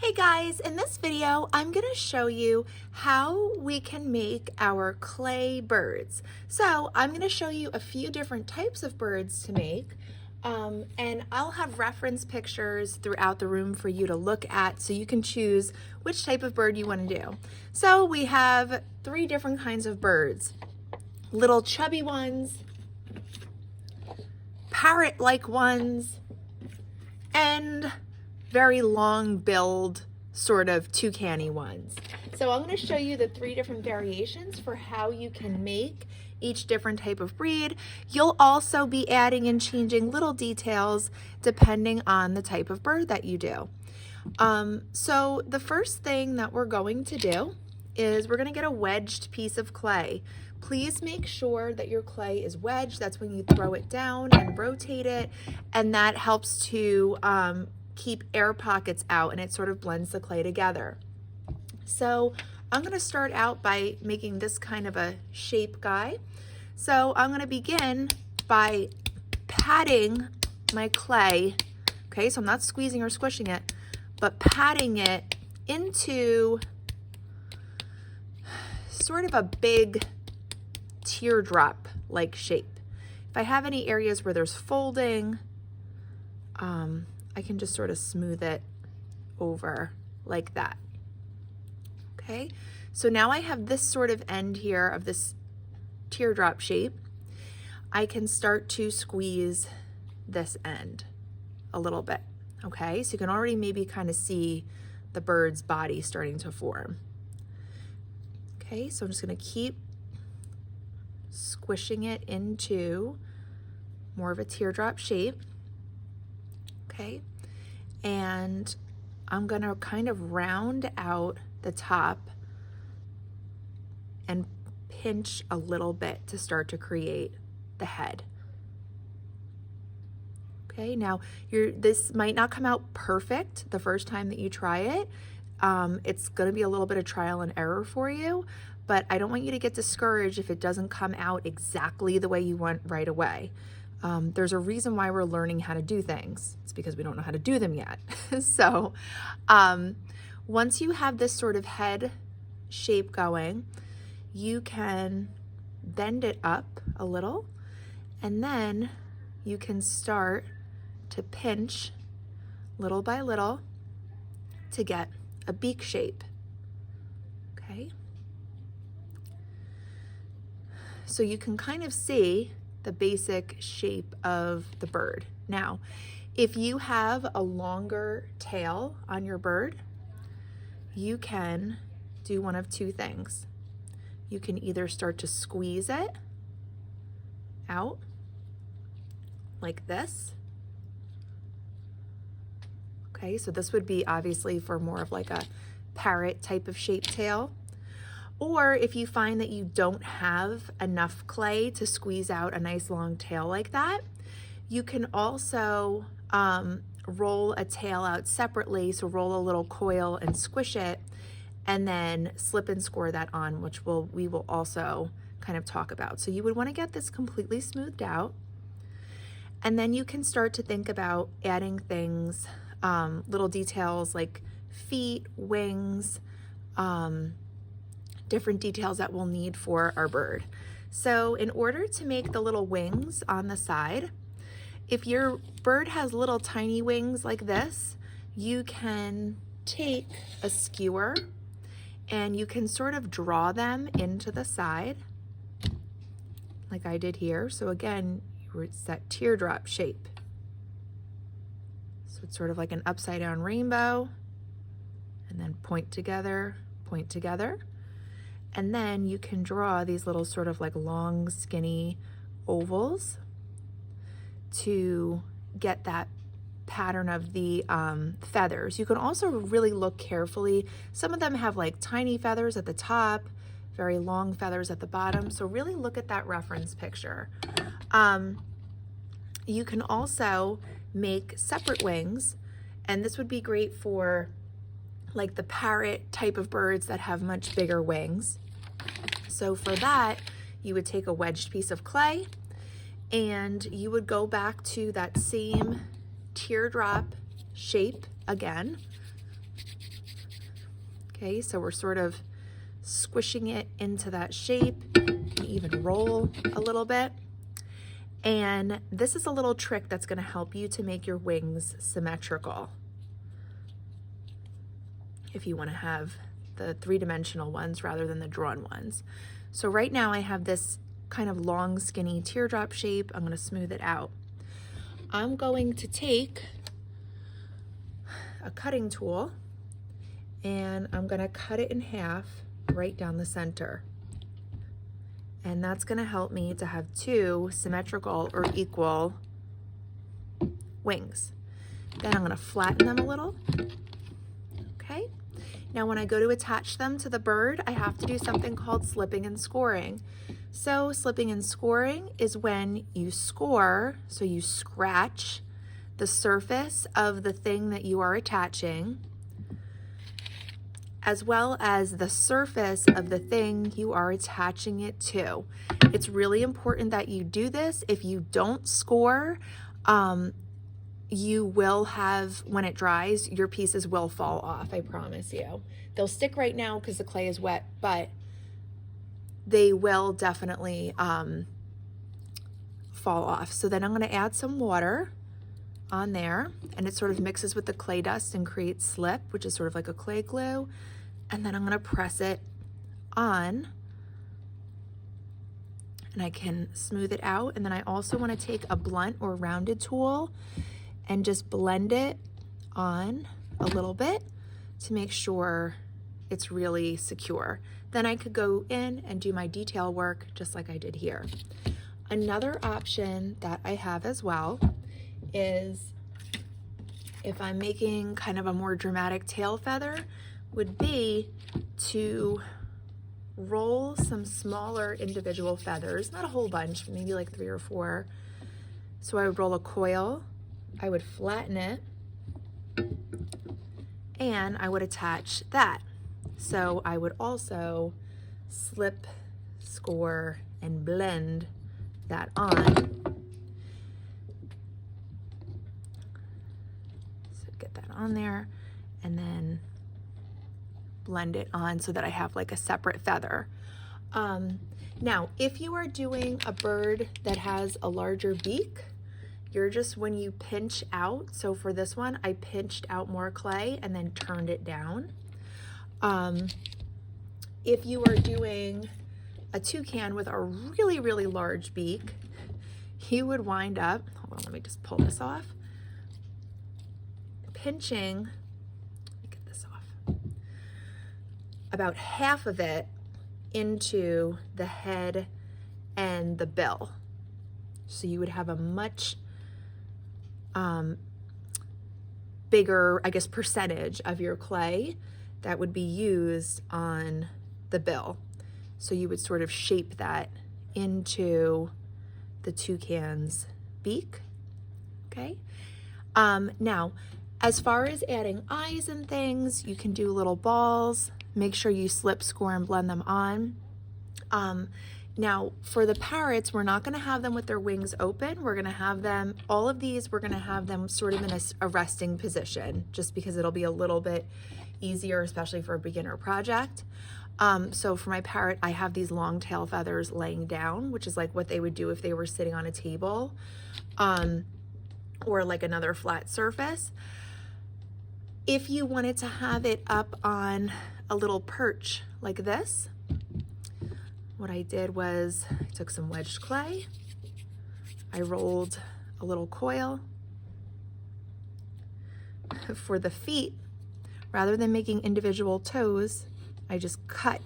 Hey guys, in this video, I'm going to show you how we can make our clay birds. So I'm going to show you a few different types of birds to make, and I'll have reference pictures throughout the room for you to look at so you can choose which type of bird you want to do. So we have three different kinds of birds: little chubby ones, parrot-like ones, and very long-billed, sort of toucan-y ones. So I'm going to show you the three different variations for how you can make each different type of breed. You'll also be adding and changing little details depending on the type of bird that you do. So the first thing that we're going to do is we're going to get a wedged piece of clay. Please make sure that your clay is wedged. That's when you throw it down and rotate it, and that helps to keep air pockets out, and it sort of blends the clay together. So I'm going to start out by making this kind of a shape guy. So I'm going to begin by patting my clay. Okay, so I'm not squeezing or squishing it, but patting it into sort of a big teardrop like shape. If I have any areas where there's folding, I can just sort of smooth it over like that. Okay, so now I have this sort of end here of this teardrop shape. I can start to squeeze this end a little bit. Okay, so you can already maybe kind of see the bird's body starting to form. Okay, so I'm just going to keep squishing it into more of a teardrop shape. Okay, and I'm going to kind of round out the top and pinch a little bit to start to create the head. Okay, now this might not come out perfect the first time that you try it. It's going to be a little bit of trial and error for you, but I don't want you to get discouraged if it doesn't come out exactly the way you want right away. There's a reason why we're learning how to do things. It's because we don't know how to do them yet. So once you have this sort of head shape going, you can bend it up a little, and then you can start to pinch little by little to get a beak shape. Okay, so you can kind of see the basic shape of the bird. Now, if you have a longer tail on your bird, you can do one of two things. You can either start to squeeze it out like this. Okay, so this would be obviously for more of like a parrot type of shaped tail. Or if you find that you don't have enough clay to squeeze out a nice long tail like that, you can also roll a tail out separately. So roll a little coil and squish it, and then slip and score that on, which we will also kind of talk about. So you would want to get this completely smoothed out, and then you can start to think about adding things, little details like feet, wings, different details that we'll need for our bird. So in order to make the little wings on the side, if your bird has little tiny wings like this, you can take a skewer and you can sort of draw them into the side like I did here. So again, it's that teardrop shape. So it's sort of like an upside down rainbow, and then point together, point together. And then you can draw these little sort of like long, skinny ovals to get that pattern of the feathers. You can also really look carefully. Some of them have like tiny feathers at the top, very long feathers at the bottom. So really look at that reference picture. You can also make separate wings, and this would be great for like the parrot type of birds that have much bigger wings. So for that, you would take a wedged piece of clay and you would go back to that same teardrop shape again. Okay, so we're sort of squishing it into that shape, and even roll a little bit. And this is a little trick that's going to help you to make your wings symmetrical. If you want to have the three-dimensional ones rather than the drawn ones. So right now I have this kind of long, skinny teardrop shape. I'm going to smooth it out. I'm going to take a cutting tool and I'm going to cut it in half right down the center. And that's going to help me to have two symmetrical or equal wings. Then I'm going to flatten them a little. Okay. Now when I go to attach them to the bird, I have to do something called slipping and scoring. So slipping and scoring is when you score, so you scratch the surface of the thing that you are attaching, as well as the surface of the thing you are attaching it to. It's really important that you do this. If you don't score, you will have, when it dries, your pieces will fall off, I promise you. They'll stick right now because the clay is wet, but they will definitely fall off. So then I'm going to add some water on there, and it sort of mixes with the clay dust and creates slip, which is sort of like a clay glue. And then I'm going to press it on, and I can smooth it out. And then I also want to take a blunt or rounded tool and just blend it on a little bit to make sure it's really secure. Then I could go in and do my detail work just like I did here. Another option that I have as well is, if I'm making kind of a more dramatic tail feather, would be to roll some smaller individual feathers, not a whole bunch, maybe like 3 or 4. So I would roll a coil, I would flatten it, and I would attach that. So I would also slip, score, and blend that on. So get that on there and then blend it on so that I have like a separate feather. Now, if you are doing a bird that has a larger beak, you're just, when you pinch out, so for this one, I pinched out more clay and then turned it down. If you are doing a toucan with a really, really large beak, you would wind up, hold on, let me just pull this off, pinching, let me get this off, about half of it into the head and the bill. So you would have a much bigger, I guess, percentage of your clay that would be used on the bill. So you would sort of shape that into the toucan's beak, okay? Now, as far as adding eyes and things, you can do little balls. Make sure you slip, score, and blend them on. Now, for the parrots, we're not going to have them with their wings open. We're going to have them, all of these, we're going to have them sort of in a resting position, just because it'll be a little bit easier, especially for a beginner project. So for my parrot, I have these long tail feathers laying down, which is like what they would do if they were sitting on a table, or like another flat surface. If you wanted to have it up on a little perch like this, what I did was I took some wedged clay, I rolled a little coil. For the feet, rather than making individual toes, I just cut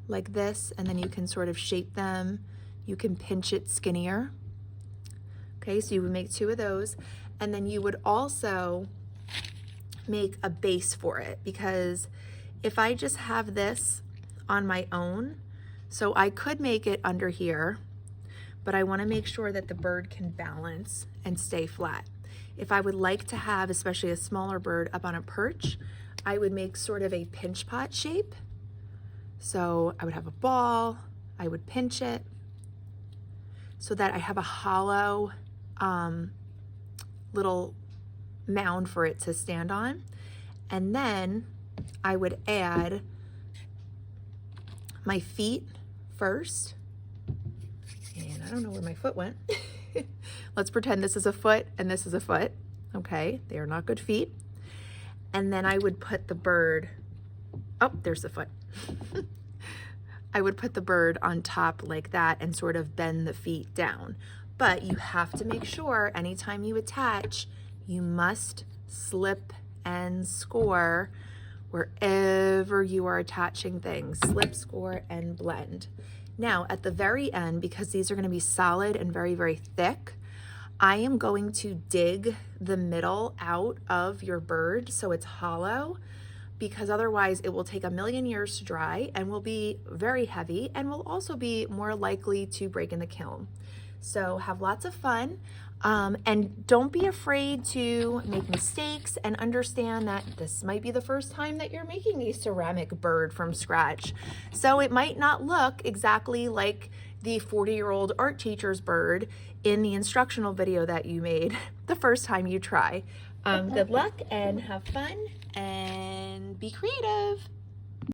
like this, and then you can sort of shape them. You can pinch it skinnier. Okay, so you would make 2 of those, and then you would also make a base for it, because if I just have this on my own, so I could make it under here, but I want to make sure that the bird can balance and stay flat. If I would like to have, especially a smaller bird up on a perch, I would make sort of a pinch pot shape. So I would have a ball, I would pinch it so that I have a hollow little mound for it to stand on. And then I would add my feet first. And I don't know where my foot went. Let's pretend this is a foot and this is a foot. Okay, they are not good feet. And then I would put the bird, oh, there's the foot. I would put the bird on top like that and sort of bend the feet down. But you have to make sure anytime you attach, you must slip and score wherever you are attaching things. Slip, score, and blend. Now at the very end, because these are going to be solid and very, very thick, I am going to dig the middle out of your bird so it's hollow, because otherwise it will take a million years to dry and will be very heavy and will also be more likely to break in the kiln. So have lots of fun. And don't be afraid to make mistakes and understand that this might be the first time that you're making a ceramic bird from scratch. So it might not look exactly like the 40-year-old art teacher's bird in the instructional video that you made the first time you try. Good luck and have fun and be creative.